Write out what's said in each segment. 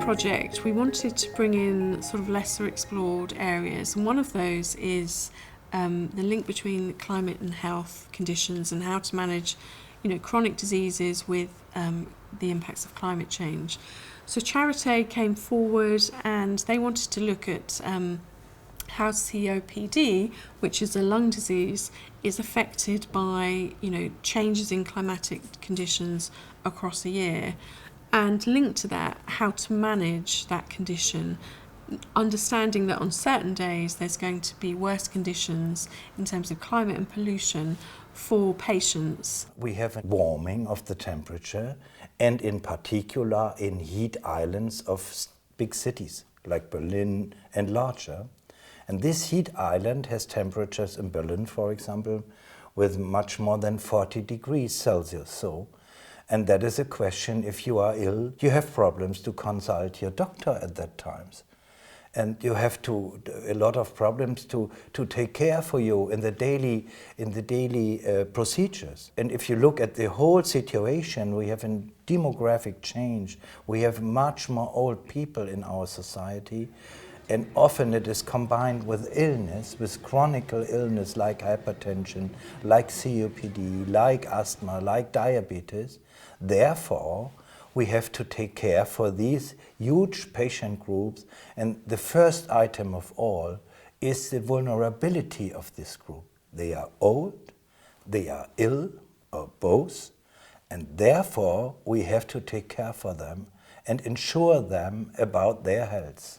project, we wanted to bring in sort of lesser explored areas, and one of those is the link between climate and health conditions and how to manage, chronic diseases with the impacts of climate change. So Charité came forward and they wanted to look at how COPD, which is a lung disease, is affected by changes in climatic conditions across a year, and linked to that how to manage that condition, understanding that on certain days there's going to be worse conditions in terms of climate and pollution for patients. We have a warming of the temperature, and in particular in heat islands of big cities like Berlin and larger. And this heat island has temperatures in Berlin, for example, with much more than 40 degrees Celsius. And that is a question, if you are ill, you have problems to consult your doctor at that times. And you have a lot of problems to take care for you in the daily procedures. And if you look at the whole situation, we have a demographic change. We have much more old people in our society. And often it is combined with illness, with chronic illness like hypertension, like COPD, like asthma, like diabetes. Therefore, we have to take care for these huge patient groups. And the first item of all is the vulnerability of this group. They are old, they are ill, or both, and therefore we have to take care for them and ensure them about their health.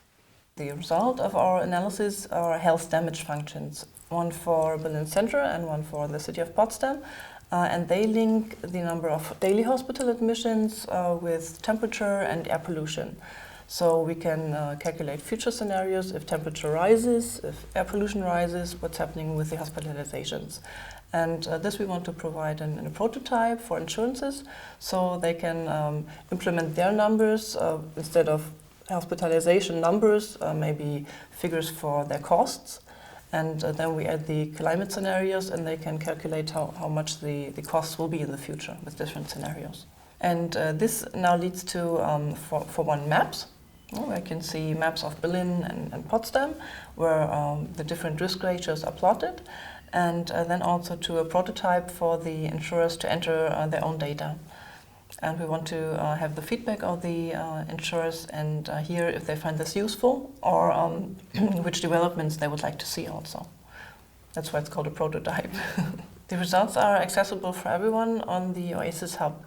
The result of our analysis are health damage functions, one for Berlin Center and one for the city of Potsdam. And they link the number of daily hospital admissions with temperature and air pollution. So we can calculate future scenarios if temperature rises, if air pollution rises, what's happening with the hospitalizations. And this we want to provide in a prototype for insurances, so they can implement their numbers instead of hospitalization numbers, maybe figures for their costs. And then we add the climate scenarios, and they can calculate how much the costs will be in the future with different scenarios. And this now leads to, for one, maps. I can see maps of Berlin and Potsdam, where the different risk ratios are plotted, and then also to a prototype for the insurers to enter their own data. And we want to have the feedback of the insurers and hear if they find this useful, or which developments they would like to see also. That's why it's called a prototype. The results are accessible for everyone on the OASIS Hub.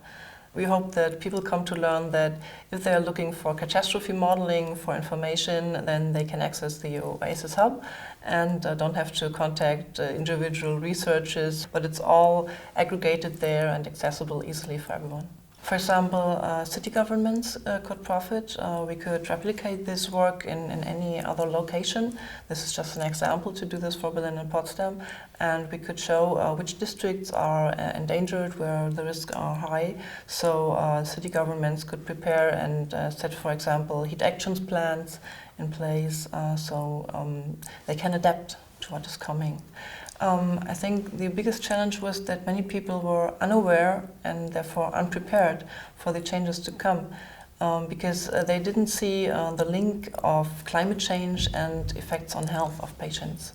We hope that people come to learn that if they are looking for catastrophe modeling, for information, then they can access the OASIS Hub and don't have to contact individual researchers, but it's all aggregated there and accessible easily for everyone. For example, city governments could profit. We could replicate this work in any other location. This is just an example to do this for Berlin and Potsdam. And we could show which districts are endangered, where the risks are high. So city governments could prepare and set, for example, heat actions plans in place so they can adapt to what is coming. I think the biggest challenge was that many people were unaware and therefore unprepared for the changes to come because they didn't see the link of climate change and effects on health of patients.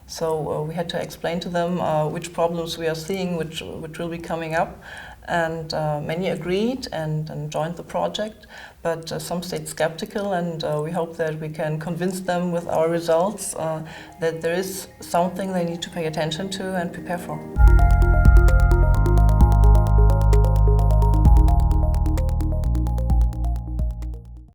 So we had to explain to them which problems we are seeing, which will be coming up. And many agreed and joined the project, but some stayed skeptical, and we hope that we can convince them with our results that there is something they need to pay attention to and prepare for.